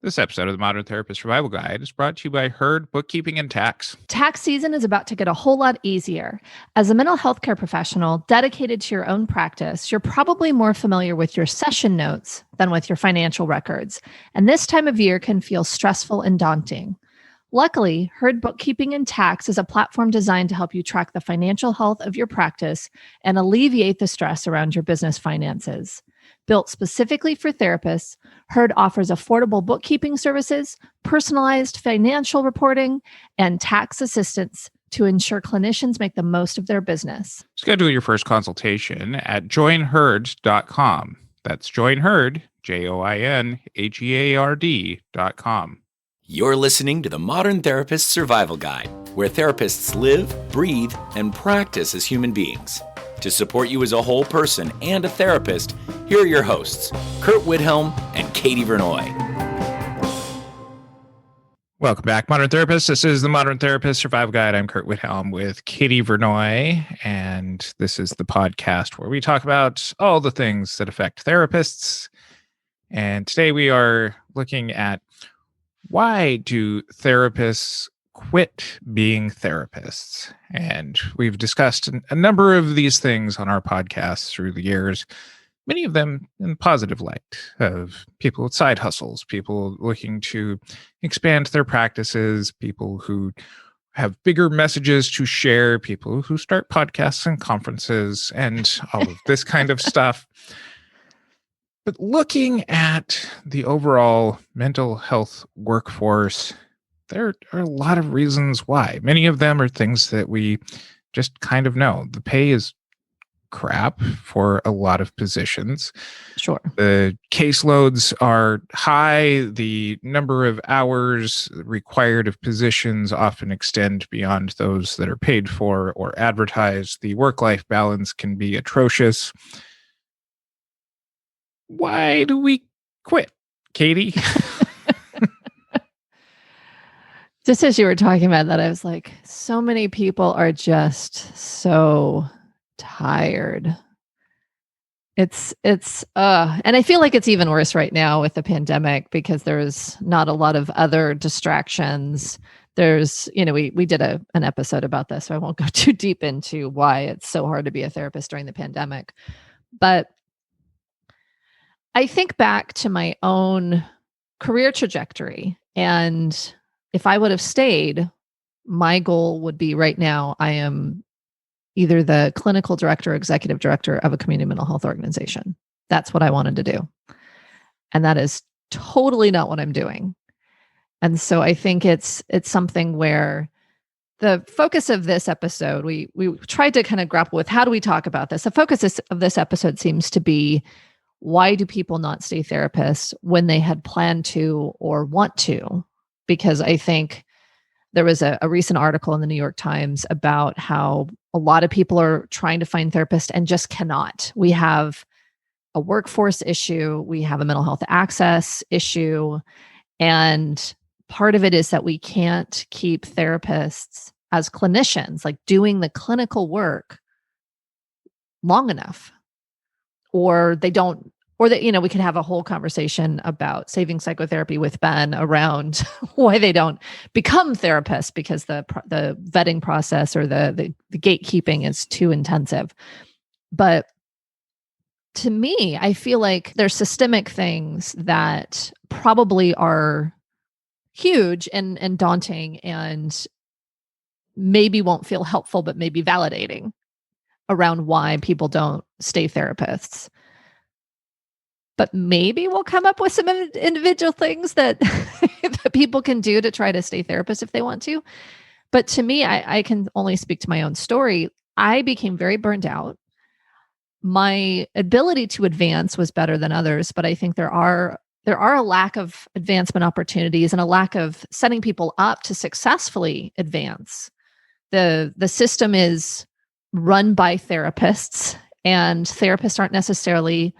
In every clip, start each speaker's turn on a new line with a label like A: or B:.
A: This episode of the Modern Therapist Survival Guide is brought to you by Herd Bookkeeping and Tax.
B: Tax season is about to get a whole lot easier. As a mental health care professional dedicated to your own practice, you're probably more familiar with your session notes than with your financial records. And this time of year can feel stressful and daunting. Luckily, Herd Bookkeeping and Tax is a platform designed to help you track the financial health of your practice and alleviate the stress around your business finances. Built specifically for therapists, Herd offers affordable bookkeeping services, personalized financial reporting, and tax assistance to ensure clinicians make the most of their business.
A: Schedule your first consultation at joinherd.com. That's joinherd, joinheard.com.
C: You're listening to the Modern Therapist Survival Guide, where therapists live, breathe, and practice as human beings. To support you as a whole person and a therapist, here are your hosts, Curt Widhalm and Katie Vernoy.
A: Welcome back, Modern Therapists. This is the Modern Therapist Survival Guide. I'm Curt Widhalm with Katie Vernoy, and this is the podcast where we talk about all the things that affect therapists. And today we are looking at why do therapists quit being therapists? And we've discussed a number of these things on our podcast through the years, many of them in positive light, of people with side hustles, people looking to expand their practices, people who have bigger messages to share, people who start podcasts and conferences and all of this kind of stuff. But looking at the overall mental health workforce, there are a lot of reasons why. Many of them are things that we just kind of know. The pay is crap for a lot of positions.
B: Sure.
A: The caseloads are high. The number of hours required of positions often extend beyond those that are paid for or advertised. The work-life balance can be atrocious. Why do we quit, Katie?
B: Just as you were talking about that, I was like, so many people are just so tired. And I feel like it's even worse right now with the pandemic because there's not a lot of other distractions. There's, we did an episode about this, so I won't go too deep into why it's so hard to be a therapist during the pandemic. But I think back to my own career trajectory, and if I would have stayed, my goal would be right now, I am either the clinical director or executive director of a community mental health organization. That's what I wanted to do. And that is totally not what I'm doing. And so I think it's something where the focus of this episode, we tried to kind of grapple with, how do we talk about this? The focus of this episode seems to be, why do people not stay therapists when they had planned to or want to? Because I think there was a recent article in the New York Times about how a lot of people are trying to find therapists and just cannot. We have a workforce issue. We have a mental health access issue. And part of it is that we can't keep therapists as clinicians, like doing the clinical work, long enough. Or they don't, or that, we could have a whole conversation about saving psychotherapy with Ben around why they don't become therapists, because the vetting process or the gatekeeping is too intensive. But to me, I feel like there's systemic things that probably are huge and daunting and maybe won't feel helpful, but maybe validating around why people don't stay therapists. But maybe we'll come up with some individual things that, that people can do to try to stay therapists if they want to. But to me, I can only speak to my own story. I became very burned out. My ability to advance was better than others, but I think there are a lack of advancement opportunities and a lack of setting people up to successfully advance. The system is run by therapists, and therapists aren't necessarily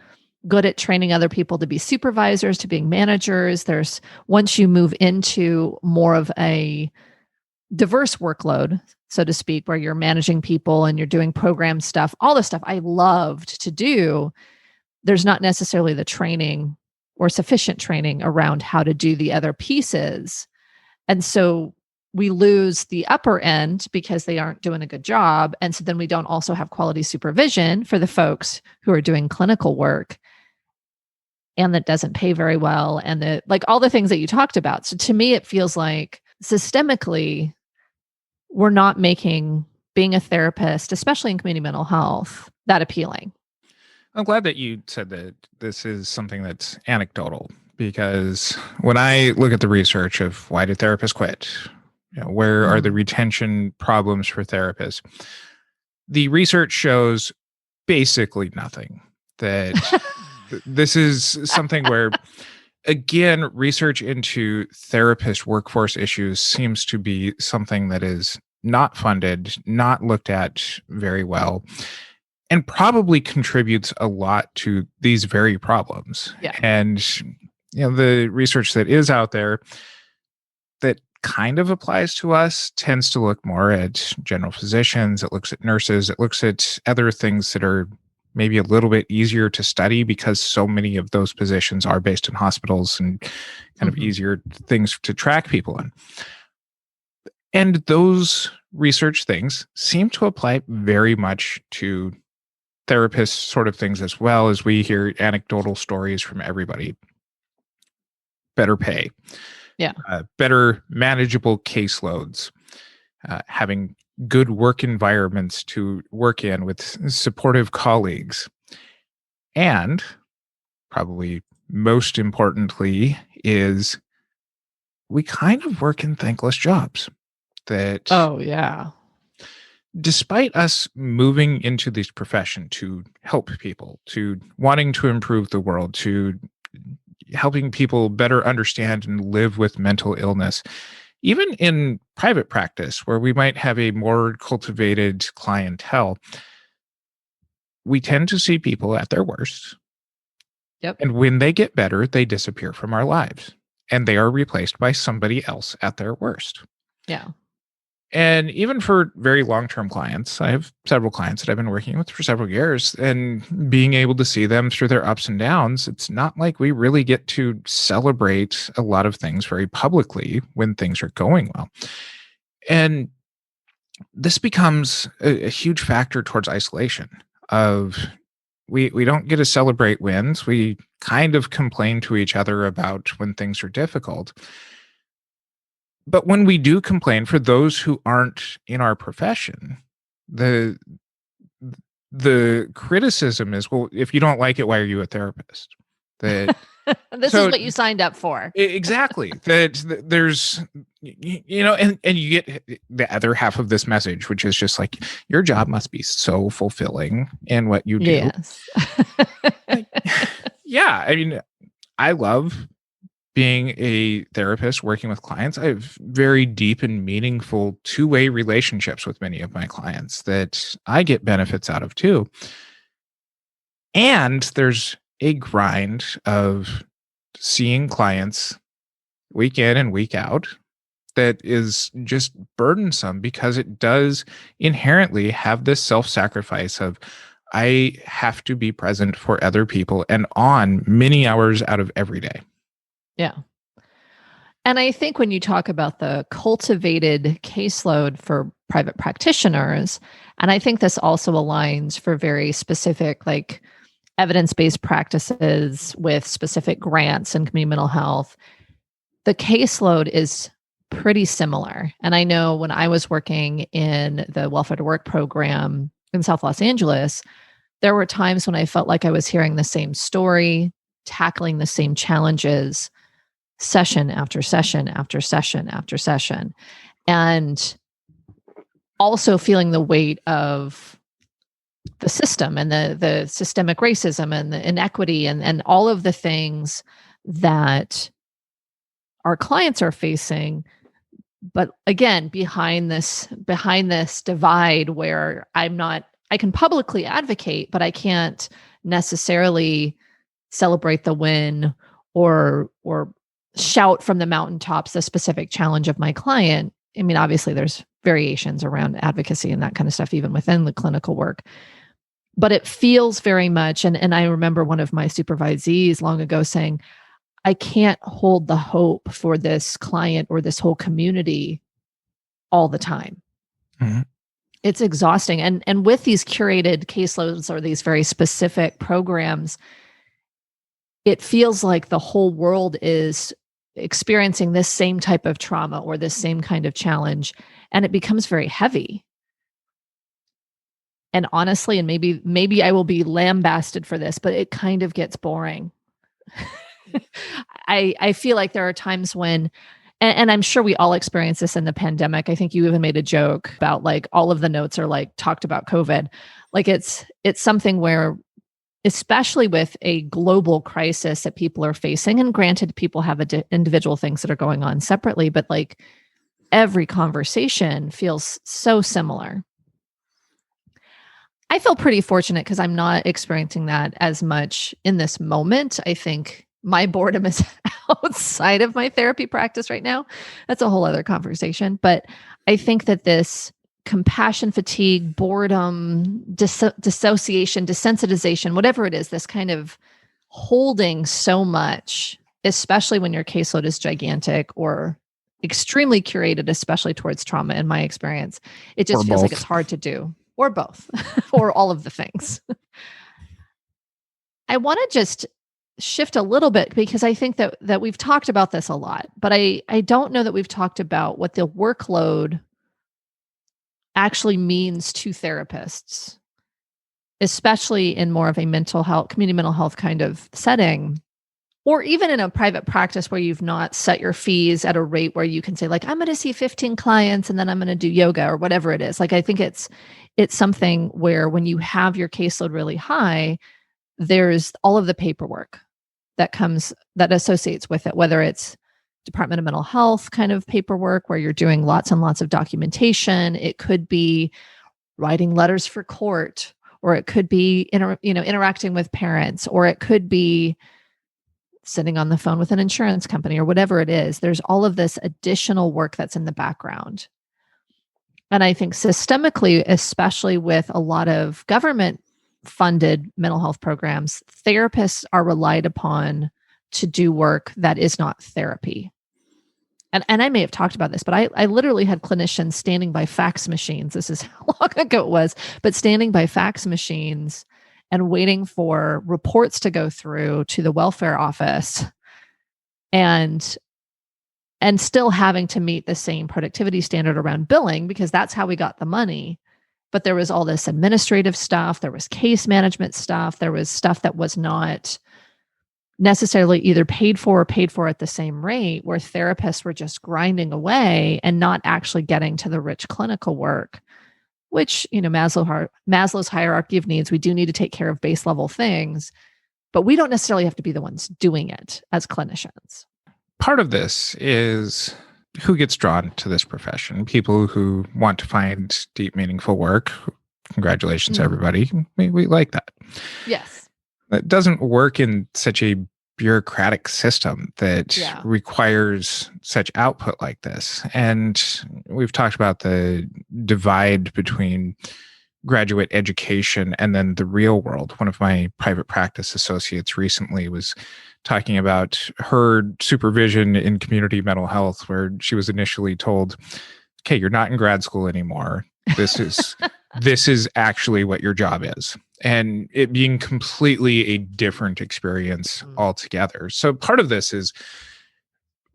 B: good at training other people to be supervisors, to being managers. Once you move into more of a diverse workload, so to speak, where you're managing people and you're doing program stuff, all the stuff I loved to do, there's not necessarily the training or sufficient training around how to do the other pieces. And so we lose the upper end because they aren't doing a good job. And so then we don't also have quality supervision for the folks who are doing clinical work, and that doesn't pay very well. And like all the things that you talked about. So to me, it feels like systemically, we're not making being a therapist, especially in community mental health, that appealing.
A: I'm glad that you said that this is something that's anecdotal, because when I look at the research of why do therapists quit, where are the retention problems for therapists, the research shows basically nothing. That this is something where, again, research into therapist workforce issues seems to be something that is not funded, not looked at very well, and probably contributes a lot to these very problems.
B: Yeah.
A: And the research that is out there that kind of applies to us tends to look more at general physicians, it looks at nurses, it looks at other things that are maybe a little bit easier to study because so many of those positions are based in hospitals and kind of easier things to track people in. And those research things seem to apply very much to therapist sort of things as well, as we hear anecdotal stories from everybody. Better pay, better manageable caseloads, having good work environments to work in with supportive colleagues, and probably most importantly is we kind of work in thankless jobs. That despite us moving into this profession to help people, to wanting to improve the world, to helping people better understand and live with mental illness, even in private practice where we might have a more cultivated clientele, we tend to see people at their worst.
B: Yep.
A: And when they get better, they disappear from our lives and they are replaced by somebody else at their worst.
B: Yeah.
A: And even for very long-term clients, I have several clients that I've been working with for several years, and being able to see them through their ups and downs, it's not like we really get to celebrate a lot of things very publicly when things are going well. And this becomes a huge factor towards isolation of we don't get to celebrate wins. We kind of complain to each other about when things are difficult. But when we do complain, for those who aren't in our profession, the criticism is, well, if you don't like it, why are you a therapist? That
B: this is what you signed up for.
A: Exactly. That there's, and you get the other half of this message, which is just like, your job must be so fulfilling in what you do.
B: Yes.
A: Yeah. I mean, I love being a therapist, working with clients. I have very deep and meaningful two-way relationships with many of my clients that I get benefits out of too. And there's a grind of seeing clients week in and week out that is just burdensome, because it does inherently have this self-sacrifice of, I have to be present for other people and on many hours out of every day.
B: Yeah. And I think when you talk about the cultivated caseload for private practitioners, and I think this also aligns for very specific, like evidence-based practices with specific grants in community mental health, the caseload is pretty similar. And I know when I was working in the Welfare to Work program in South Los Angeles, there were times when I felt like I was hearing the same story, tackling the same challenges, session after session after session after session, and also feeling the weight of the system and the systemic racism and the inequity and all of the things that our clients are facing. But again, behind this divide where I can publicly advocate, but I can't necessarily celebrate the win or shout from the mountaintops the specific challenge of my client. I mean, obviously there's variations around advocacy and that kind of stuff, even within the clinical work, but it feels very much. And I remember one of my supervisees long ago saying, I can't hold the hope for this client or this whole community all the time.
A: Mm-hmm.
B: It's exhausting. And with these curated caseloads or these very specific programs, it feels like the whole world is experiencing this same type of trauma or this same kind of challenge, and it becomes very heavy. And honestly, and maybe I will be lambasted for this, but it kind of gets boring. I feel like there are times when, and I'm sure we all experience this in the pandemic. I think you even made a joke about like all of the notes are like talked about COVID. Like it's something where, especially with a global crisis that people are facing, and granted, people have individual things that are going on separately, but like every conversation feels so similar. I feel pretty fortunate because I'm not experiencing that as much in this moment. I think my boredom is outside of my therapy practice right now. That's a whole other conversation. But I think that this compassion fatigue, boredom, dissociation, desensitization, whatever it is, this kind of holding so much, especially when your caseload is gigantic or extremely curated, especially towards trauma, in my experience, it just feels like it's hard to do, or both, or all of the things. I want to just shift a little bit because I think that we've talked about this a lot, but I don't know that we've talked about what the workload actually means to therapists, especially in more of a mental health, community mental health kind of setting, or even in a private practice where you've not set your fees at a rate where you can say like, I'm going to see 15 clients and then I'm going to do yoga or whatever it is. Like, I think it's something where when you have your caseload really high, there's all of the paperwork that associates with it, whether it's Department of Mental Health kind of paperwork where you're doing lots and lots of documentation. It could be writing letters for court, or it could be interacting with parents, or it could be sitting on the phone with an insurance company, or whatever it is. There's all of this additional work that's in the background. And I think systemically, especially with a lot of government funded mental health programs, therapists are relied upon to do work that is not therapy. And I may have talked about this, but I literally had clinicians standing by fax machines. This is how long ago it was, but standing by fax machines and waiting for reports to go through to the welfare office, and still having to meet the same productivity standard around billing because that's how we got the money. But there was all this administrative stuff. There was case management stuff. There was stuff that was not necessarily either paid for or paid for at the same rate, where therapists were just grinding away and not actually getting to the rich clinical work, which, Maslow's hierarchy of needs, we do need to take care of base level things, but we don't necessarily have to be the ones doing it as clinicians.
A: Part of this is who gets drawn to this profession. People who want to find deep, meaningful work. Congratulations, everybody. We like that.
B: Yes.
A: It doesn't work in such a bureaucratic system that requires such output like this. And we've talked about the divide between graduate education and then the real world. One of my private practice associates recently was talking about her supervision in community mental health, where she was initially told, okay, you're not in grad school anymore. This is actually what your job is. And it being completely a different experience altogether. So part of this is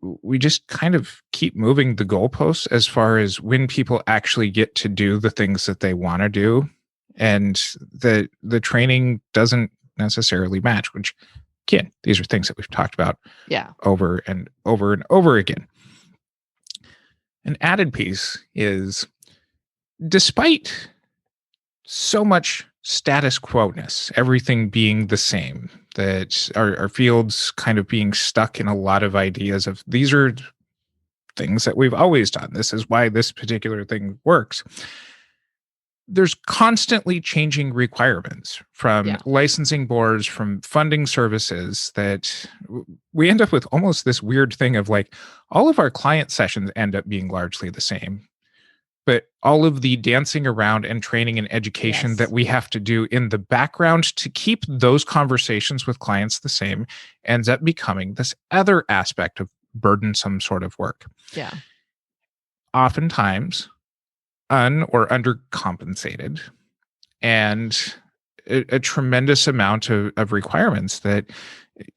A: we just kind of keep moving the goalposts as far as when people actually get to do the things that they want to do. And the training doesn't necessarily match, which, again, these are things that we've talked about over and over and over again. An added piece is, despite so much status quo-ness, everything being the same, that our fields kind of being stuck in a lot of ideas of these are things that we've always done. This is why this particular thing works. There's constantly changing requirements from licensing boards, from funding services, that we end up with almost this weird thing of like all of our client sessions end up being largely the same. but all of the dancing around and training and education that we have to do in the background to keep those conversations with clients the same ends up becoming this other aspect of burdensome sort of work.
B: Yeah.
A: Oftentimes or undercompensated, and a tremendous amount of requirements that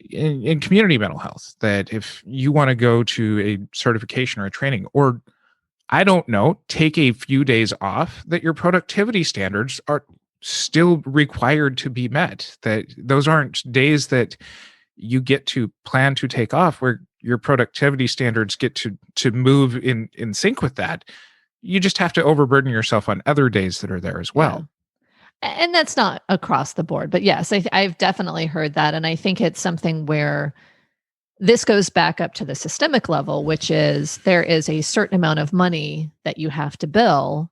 A: in community mental health, that if you want to go to a certification or a training, or I don't know, take a few days off, that your productivity standards are still required to be met. That those aren't days that you get to plan to take off where your productivity standards get to move in sync with that. You just have to overburden yourself on other days that are there as well.
B: Yeah. And that's not across the board, but yes, I've definitely heard that. And I think it's something where this goes back up to the systemic level, which is there is a certain amount of money that you have to bill,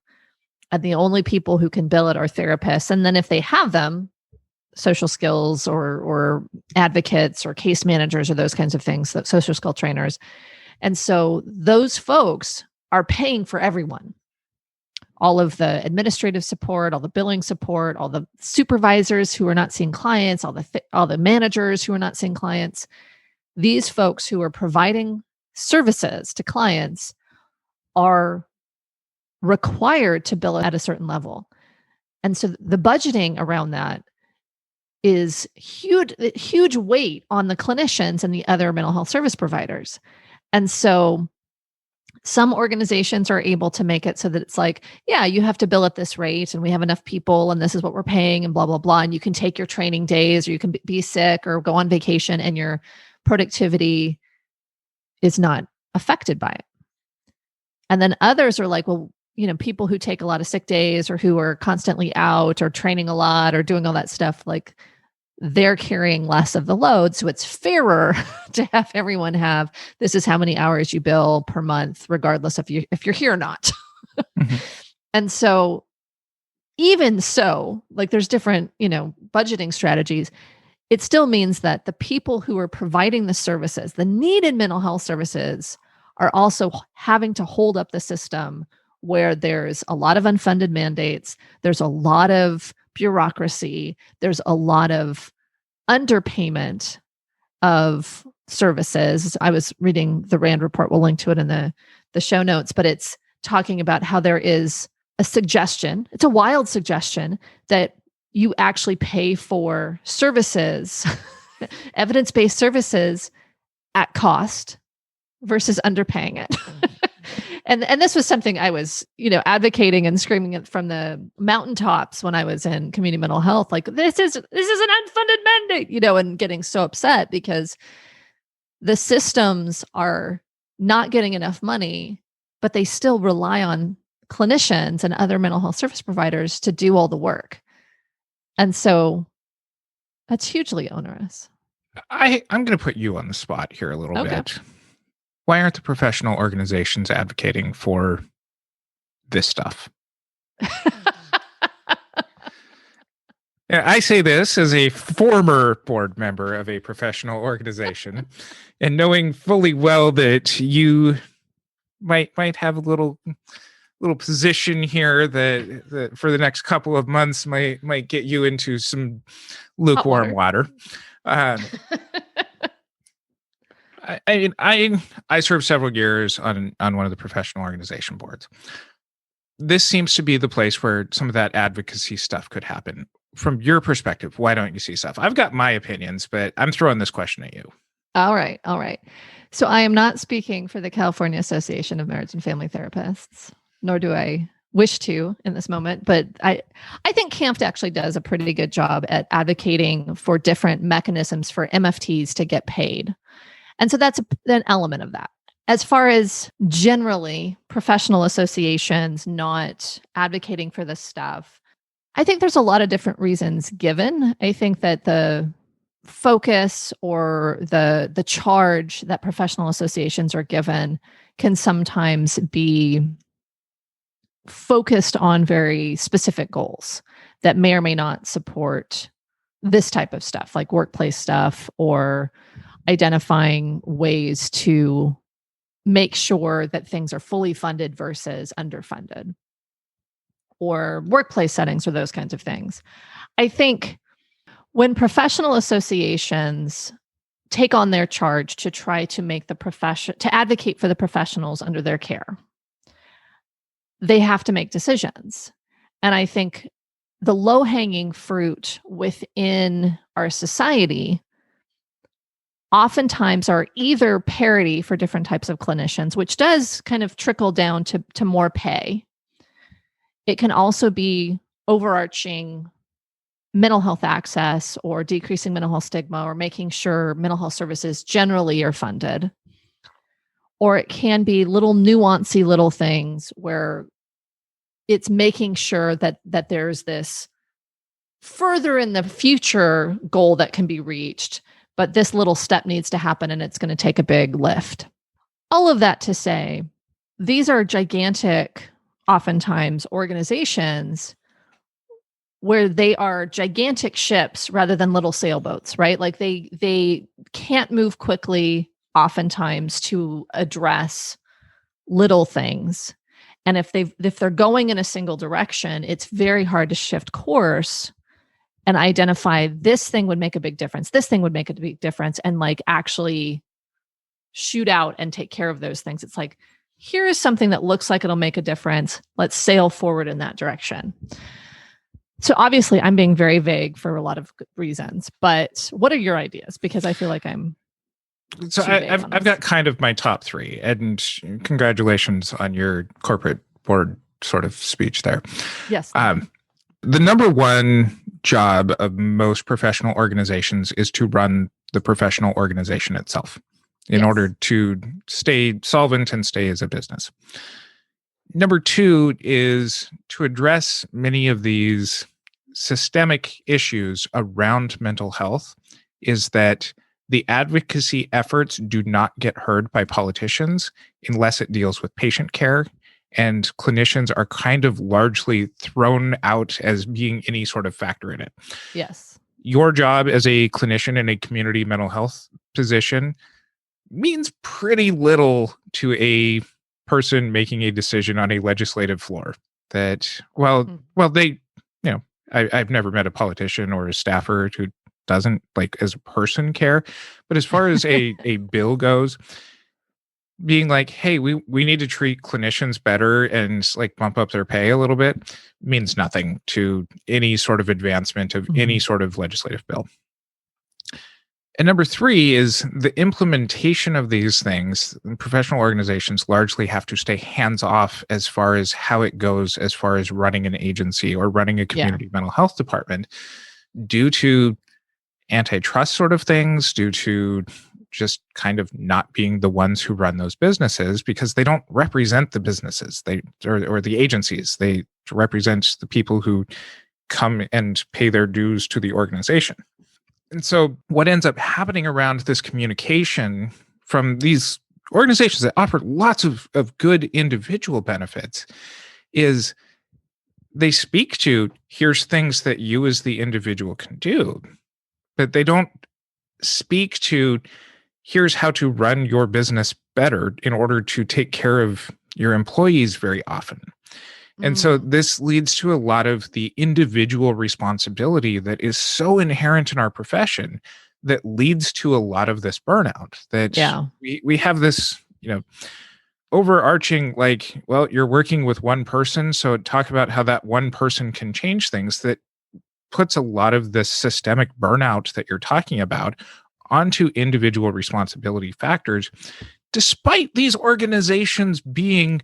B: and the only people who can bill it are therapists. And then if they have them, social skills or advocates or case managers or those kinds of things, social skill trainers. And so those folks are paying for everyone. All of the administrative support, all the billing support, all the supervisors who are not seeing clients, all the managers who are not seeing clients. These folks who are providing services to clients are required to bill at a certain level. And so the budgeting around that is huge weight on the clinicians and the other mental health service providers. And so some organizations are able to make it so that it's like, yeah, you have to bill at this rate and we have enough people and this is what we're paying and blah, blah, blah. And you can take your training days or you can be sick or go on vacation and your productivity is not affected by it. And then others are like, well, people who take a lot of sick days or who are constantly out or training a lot or doing all that stuff, like they're carrying less of the load. So it's fairer to have everyone have, this is how many hours you bill per month, regardless if you're here or not. Mm-hmm. And so even so, like there's different, budgeting strategies. It still means that the people who are providing the services, the needed mental health services, are also having to hold up the system where there's a lot of unfunded mandates, there's a lot of bureaucracy, there's a lot of underpayment of services. I was reading the RAND report, we'll link to it in the show notes, but it's talking about how there is a suggestion, it's a wild suggestion, that you actually pay for services, evidence-based services at cost versus underpaying it. And this was something I was, advocating and screaming it from the mountaintops when I was in community mental health. Like, this is an unfunded mandate, and getting so upset because the systems are not getting enough money, but they still rely on clinicians and other mental health service providers to do all the work. And so that's hugely onerous.
A: I'm going to put you on the spot here a little bit. Why aren't the professional organizations advocating for this stuff? I say this as a former board member of a professional organization, and knowing fully well that you might have a little position here that for the next couple of months might get you into some lukewarm water. I served several years on one of the professional organization boards. This seems to be the place where some of that advocacy stuff could happen. From your perspective, why don't you see stuff? I've got my opinions, but I'm throwing this question at you.
B: All right. So I am not speaking for the California Association of Marriage and Family Therapists, nor do I wish to in this moment, but I think CAMFT actually does a pretty good job at advocating for different mechanisms for MFTs to get paid. And so that's an element of that. As far as generally professional associations not advocating for this stuff, I think there's a lot of different reasons given. I think that the focus or the charge that professional associations are given can sometimes be focused on very specific goals that may or may not support this type of stuff, like workplace stuff or identifying ways to make sure that things are fully funded versus underfunded. or workplace settings or those kinds of things. I think when professional associations take on their charge to try to make the profession, to advocate for the professionals under their care, they have to make decisions. And I think the low-hanging fruit within our society oftentimes are either parity for different types of clinicians, which does kind of trickle down to more pay. It can also be overarching mental health access or decreasing mental health stigma or making sure mental health services generally are funded. Or it can be little nuancy little things where it's making sure that there's this further in the future goal that can be reached, but this little step needs to happen and it's going to take a big lift. All of that to say, these are gigantic, oftentimes, organizations where they are gigantic ships rather than little sailboats, right? Like they can't move quickly oftentimes to address little things. And if they're going in a single direction, it's very hard to shift course and identify this thing would make a big difference. This thing would make a big difference, and like actually shoot out and take care of those things. It's like, here is something that looks like it'll make a difference. Let's sail forward in that direction. So obviously I'm being very vague for a lot of good reasons, but what are your ideas? Because I feel like
A: I've got kind of my top three, and congratulations on your corporate board sort of speech there.
B: Yes.
A: The number one job of most professional organizations is to run the professional organization itself in order to stay solvent and stay as a business. Number two is to address many of these systemic issues around mental health, is that the advocacy efforts do not get heard by politicians unless it deals with patient care, and clinicians are kind of largely thrown out as being any sort of factor in it.
B: Yes.
A: Your job as a clinician in a community mental health position means pretty little to a person making a decision on a legislative floor. That, I've never met a politician or a staffer who doesn't, like, as a person, care. But as far as a bill goes, being like, hey, we need to treat clinicians better and like bump up their pay a little bit means nothing to any sort of advancement of any sort of legislative bill. And number three is the implementation of these things. Professional organizations largely have to stay hands off as far as how it goes, as far as running an agency or running a community mental health department, due to antitrust sort of things, due to just kind of not being the ones who run those businesses, because they don't represent the businesses or the agencies. They represent the people who come and pay their dues to the organization. And so what ends up happening around this communication from these organizations that offer lots of good individual benefits is they speak to, here's things that you as the individual can do, but they don't speak to, here's how to run your business better in order to take care of your employees very often. And so this leads to a lot of the individual responsibility that is so inherent in our profession that leads to a lot of this burnout. That we have this, overarching, like, well, you're working with one person, so talk about how that one person can change things, that puts a lot of this systemic burnout that you're talking about onto individual responsibility factors, despite these organizations being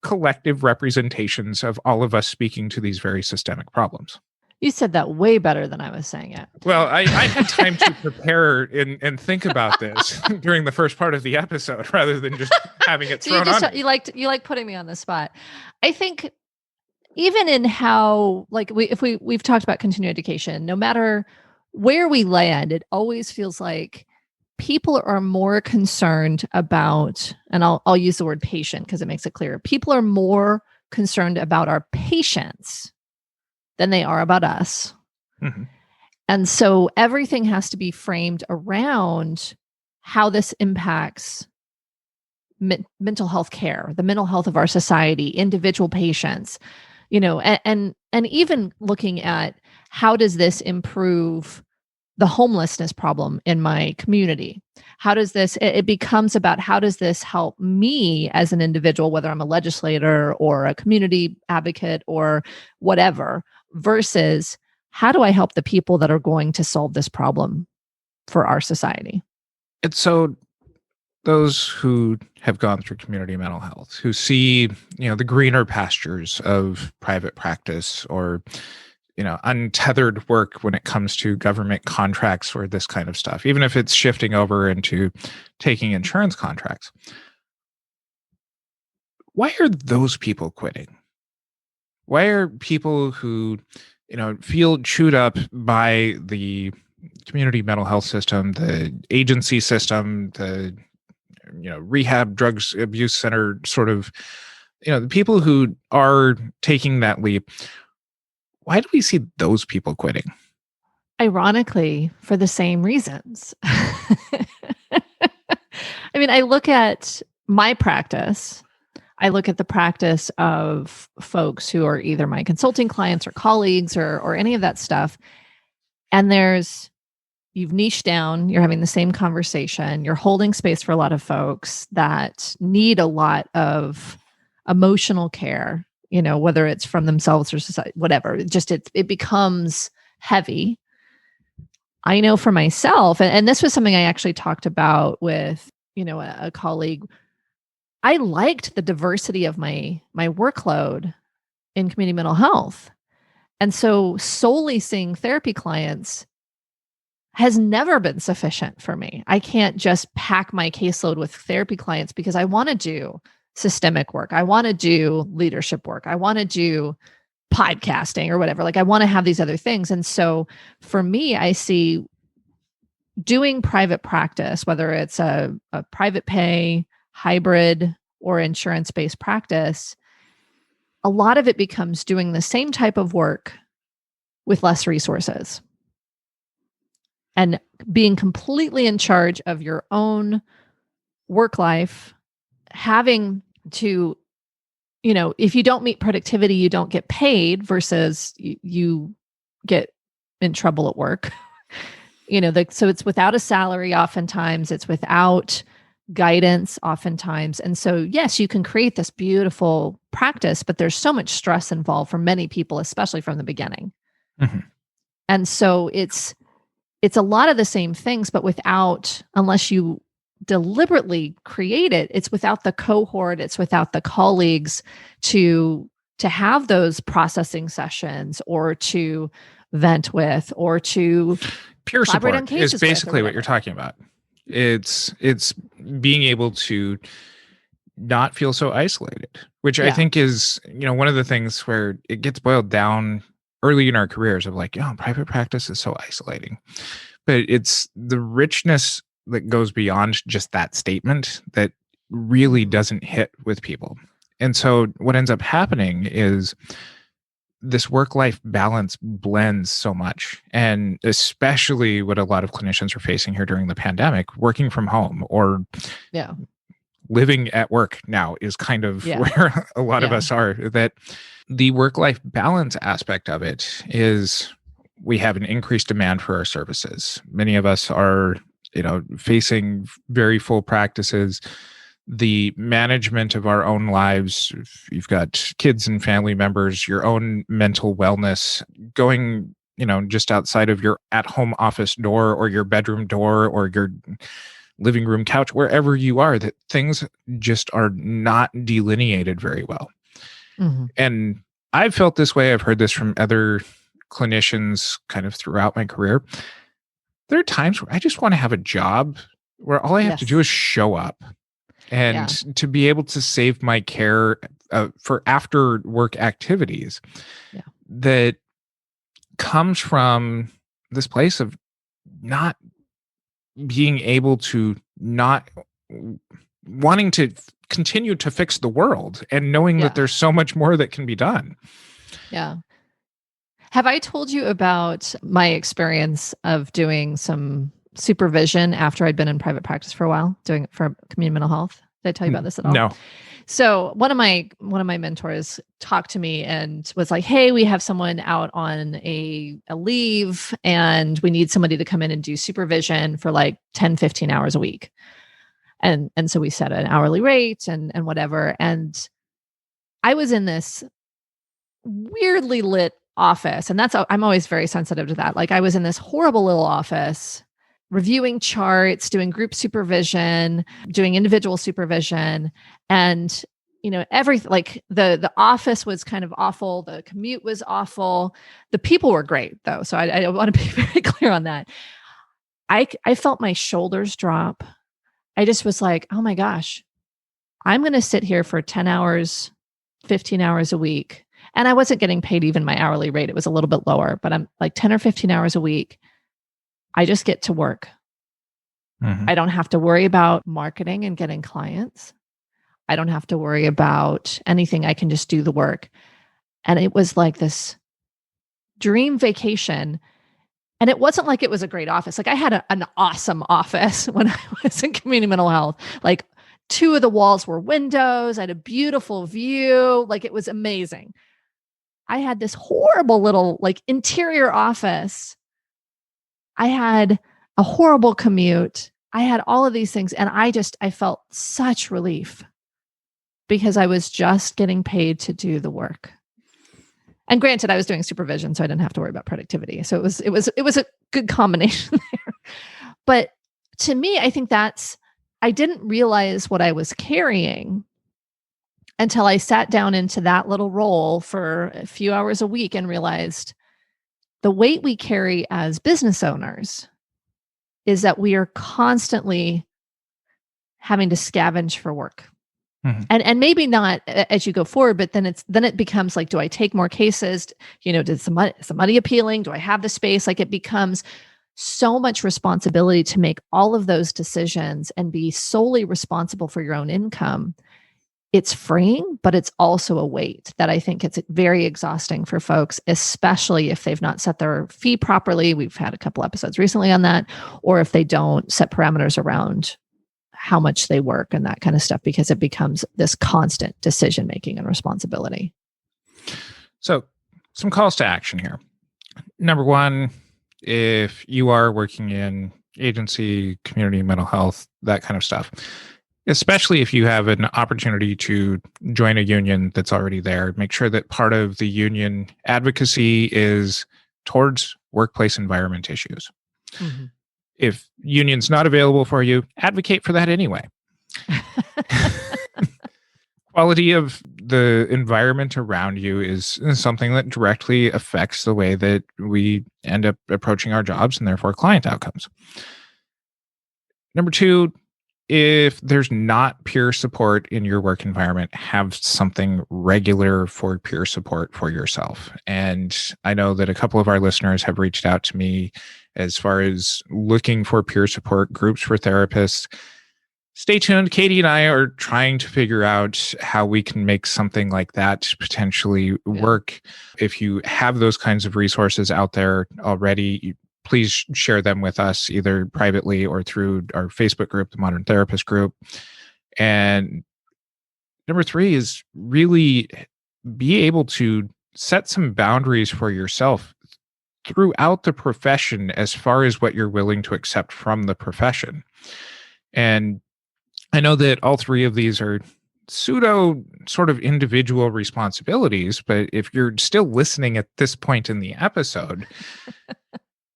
A: collective representations of all of us speaking to these very systemic problems.
B: You said that way better than I was saying it.
A: Well, I had time to prepare and think about this during the first part of the episode rather than just having it thrown on me.
B: You like putting me on the spot. I think even in how, like, we've talked about continuing education, no matter where we land, it always feels like people are more concerned about, and I'll use the word patient because it makes it clear. People are more concerned about our patients than they are about us. Mm-hmm. And so everything has to be framed around how this impacts mental health care, the mental health of our society, individual patients. and even looking at how does this improve the homelessness problem in my community? How does this, it becomes about how does this help me as an individual, whether I'm a legislator or a community advocate or whatever, versus how do I help the people that are going to solve this problem for our society?
A: And so those who have gone through community mental health, who see, the greener pastures of private practice or, untethered work when it comes to government contracts or this kind of stuff, even if it's shifting over into taking insurance contracts. Why are those people quitting? Why are people who, feel chewed up by the community mental health system, the agency system, the rehab, drugs abuse center sort of, the people who are taking that leap, why do we see those people quitting?
B: Ironically, for the same reasons. I mean, I look at my practice. I look at the practice of folks who are either my consulting clients or colleagues or any of that stuff. And you've niched down, you're having the same conversation, you're holding space for a lot of folks that need a lot of emotional care, whether it's from themselves or society, whatever. It becomes heavy. I know for myself, and this was something I actually talked about with, a colleague. I liked the diversity of my workload in community mental health. And so solely seeing therapy clients has never been sufficient for me. I can't just pack my caseload with therapy clients because I want to do systemic work. I want to do leadership work. I want to do podcasting or whatever. Like I want to have these other things. And so for me, I see doing private practice, whether it's a private pay, hybrid, or insurance-based practice, a lot of it becomes doing the same type of work with less resources and being completely in charge of your own work life, having to, if you don't meet productivity, you don't get paid versus you get in trouble at work. So it's without a salary oftentimes, it's without guidance oftentimes. And so, yes, you can create this beautiful practice, but there's so much stress involved for many people, especially from the beginning. Mm-hmm. And so it's a lot of the same things, but unless you deliberately create it, it's without the cohort, it's without the colleagues to have those processing sessions or to vent with or to
A: peer support is basically what you're talking about. It's being able to not feel so isolated, which I think is, one of the things where it gets boiled down early in our careers of like, private practice is so isolating. But it's the richness that goes beyond just that statement that really doesn't hit with people. And so what ends up happening is this work-life balance blends so much. And especially what a lot of clinicians are facing here during the pandemic, working from home or living at work now is kind of where a lot of us are, that the work-life balance aspect of it is we have an increased demand for our services. Many of us are, facing very full practices. The management of our own lives, if you've got kids and family members, your own mental wellness, going, just outside of your at-home office door or your bedroom door or your living room couch, wherever you are, that things just are not delineated very well. Mm-hmm. And I've felt this way. I've heard this from other clinicians kind of throughout my career. There are times where I just want to have a job where all I have to do is show up and to be able to save my care for after work activities that comes from this place of not being able to, not wanting to continue to fix the world and knowing that there's so much more that can be done.
B: Yeah. Have I told you about my experience of doing some supervision after I'd been in private practice for a while, doing it for community mental health? Did I tell you about this at all?
A: No.
B: So one of my mentors talked to me and was like, "Hey, we have someone out on a leave and we need somebody to come in and do supervision for like 10, 15 hours a week." And so we set an hourly rate and whatever. And I was in this weirdly lit office. And I'm always very sensitive to that. Like I was in this horrible little office reviewing charts, doing group supervision, doing individual supervision. And, everything, like the office was kind of awful. The commute was awful. The people were great though. So I want to be very clear on that. I felt my shoulders drop. I just was like, oh my gosh, I'm going to sit here for 10 hours, 15 hours a week. And I wasn't getting paid even my hourly rate. It was a little bit lower, but I'm like 10 or 15 hours a week. I just get to work.
A: Mm-hmm.
B: I don't have to worry about marketing and getting clients. I don't have to worry about anything. I can just do the work. And it was like this dream vacation. And it wasn't like it was a great office. Like I had an awesome office when I was in community mental health. Like 2 of the walls were windows. I had a beautiful view. Like it was amazing. I had this horrible little like interior office. I had a horrible commute. I had all of these things. And I felt such relief because I was just getting paid to do the work. And granted, I was doing supervision, so I didn't have to worry about productivity. So it was a good combination there. But to me, I think I didn't realize what I was carrying until I sat down into that little role for a few hours a week and realized the weight we carry as business owners is that we are constantly having to scavenge for work. Mm-hmm. And maybe not as you go forward, but then it becomes like, do I take more cases? Is the money appealing? Do I have the space? Like it becomes so much responsibility to make all of those decisions and be solely responsible for your own income. It's freeing, but it's also a weight that I think it's very exhausting for folks, especially if they've not set their fee properly. We've had a couple episodes recently on that, or if they don't set parameters around how much they work and that kind of stuff, because it becomes this constant decision-making and responsibility.
A: So some calls to action here. Number one, if you are working in agency, community mental health, that kind of stuff, especially if you have an opportunity to join a union that's already there, make sure that part of the union advocacy is towards workplace environment issues. Mm-hmm. If union's not available for you, advocate for that anyway. Quality of the environment around you is something that directly affects the way that we end up approaching our jobs and therefore client outcomes. Number two, if there's not peer support in your work environment, have something regular for peer support for yourself. And I know that a couple of our listeners have reached out to me as far as looking for peer support groups for therapists. Stay tuned. Katie and I are trying to figure out how we can make something like that potentially work. If you have those kinds of resources out there already, please share them with us either privately or through our Facebook group, the Modern Therapist Group. And number three is really be able to set some boundaries for yourself throughout the profession as far as what you're willing to accept from the profession. And I know that all three of these are pseudo sort of individual responsibilities, but if you're still listening at this point in the episode,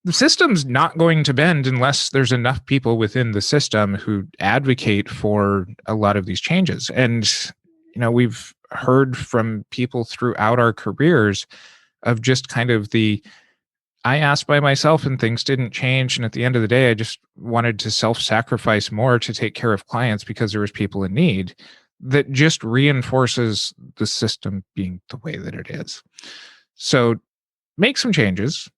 A: the system's not going to bend unless there's enough people within the system who advocate for a lot of these changes. And, we've heard from people throughout our careers of just kind of I asked by myself and things didn't change. And at the end of the day, I just wanted to self-sacrifice more to take care of clients because there was people in need. That just reinforces the system being the way that it is. So make some changes,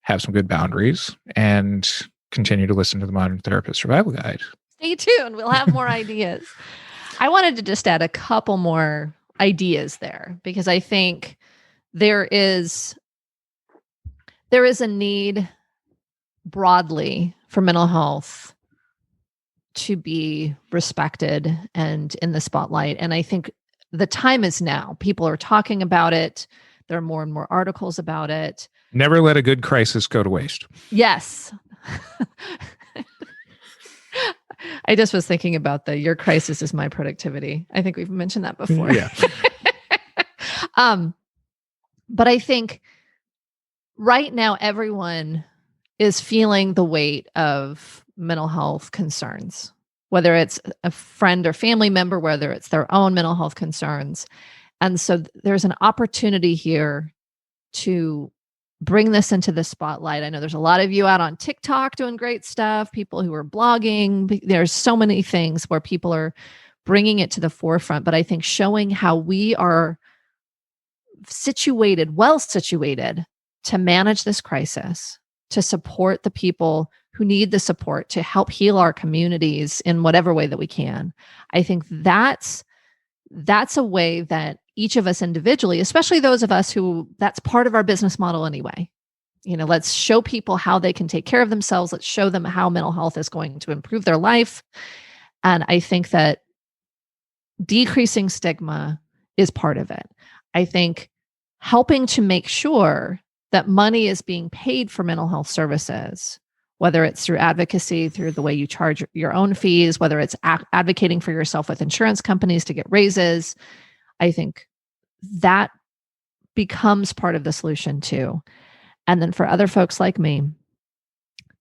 A: have some good boundaries, and continue to listen to the Modern Therapist Survival Guide.
B: Stay tuned. We'll have more ideas. I wanted to just add a couple more ideas there because I think there is a need broadly for mental health to be respected and in the spotlight. And I think the time is now. People are talking about it. There are more and more articles about it.
A: Never let a good crisis go to waste.
B: Yes. I just was thinking about your crisis is my productivity. I think we've mentioned that before.
A: Yeah.
B: But I think right now everyone is feeling the weight of mental health concerns, whether it's a friend or family member, whether it's their own mental health concerns. And so there's an opportunity here to bring this into the spotlight. I know there's a lot of you out on TikTok doing great stuff, people who are blogging. There's so many things where people are bringing it to the forefront. But I think showing how we are well situated to manage this crisis, to support the people who need the support, to help heal our communities in whatever way that we can. I think that's a way that each of us individually, especially those of us who that's part of our business model anyway. Let's show people how they can take care of themselves. Let's show them how mental health is going to improve their life. And I think that decreasing stigma is part of it. I think helping to make sure that money is being paid for mental health services, whether it's through advocacy, through the way you charge your own fees, whether it's advocating for yourself with insurance companies to get raises, I think that becomes part of the solution too. And then for other folks like me,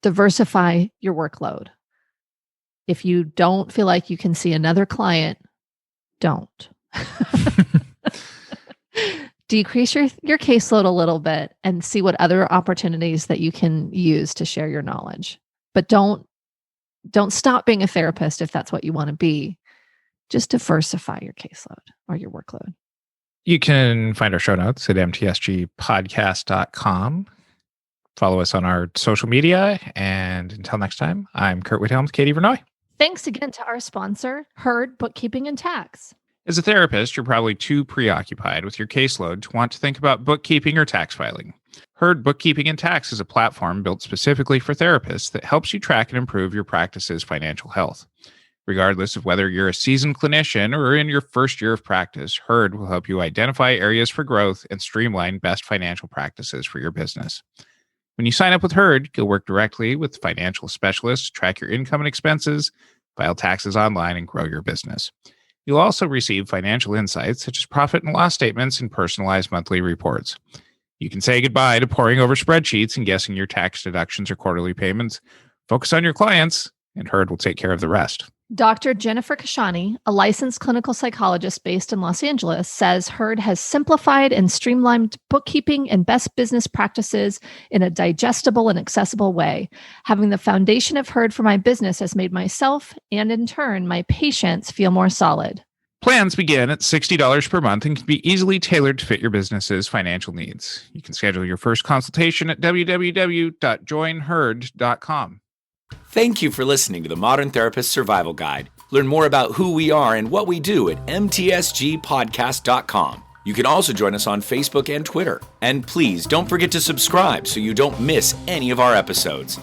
B: diversify your workload. If you don't feel like you can see another client, don't. Decrease your caseload a little bit and see what other opportunities that you can use to share your knowledge. But don't stop being a therapist if that's what you want to be. Just diversify your caseload or your workload.
A: You can find our show notes at mtsgpodcast.com. Follow us on our social media. And until next time, I'm Curt Widhalm, Katie Vernoy.
B: Thanks again to our sponsor, Herd Bookkeeping and Tax.
A: As a therapist, you're probably too preoccupied with your caseload to want to think about bookkeeping or tax filing. Herd Bookkeeping and Tax is a platform built specifically for therapists that helps you track and improve your practice's financial health. Regardless of whether you're a seasoned clinician or in your first year of practice, Herd will help you identify areas for growth and streamline best financial practices for your business. When you sign up with Herd, you'll work directly with financial specialists, track your income and expenses, file taxes online, and grow your business. You'll also receive financial insights such as profit and loss statements and personalized monthly reports. You can say goodbye to poring over spreadsheets and guessing your tax deductions or quarterly payments. Focus on your clients, and Herd will take care of the rest.
B: Dr. Jennifer Kashani, a licensed clinical psychologist based in Los Angeles, says Herd has simplified and streamlined bookkeeping and best business practices in a digestible and accessible way. Having the foundation of Herd for my business has made myself and, in turn, my patients feel more solid.
A: Plans begin at $60 per month and can be easily tailored to fit your business's financial needs. You can schedule your first consultation at www.joinherd.com.
C: Thank you for listening to the Modern Therapist Survival Guide. Learn more about who we are and what we do at mtsgpodcast.com. You can also join us on Facebook and Twitter. And please don't forget to subscribe so you don't miss any of our episodes.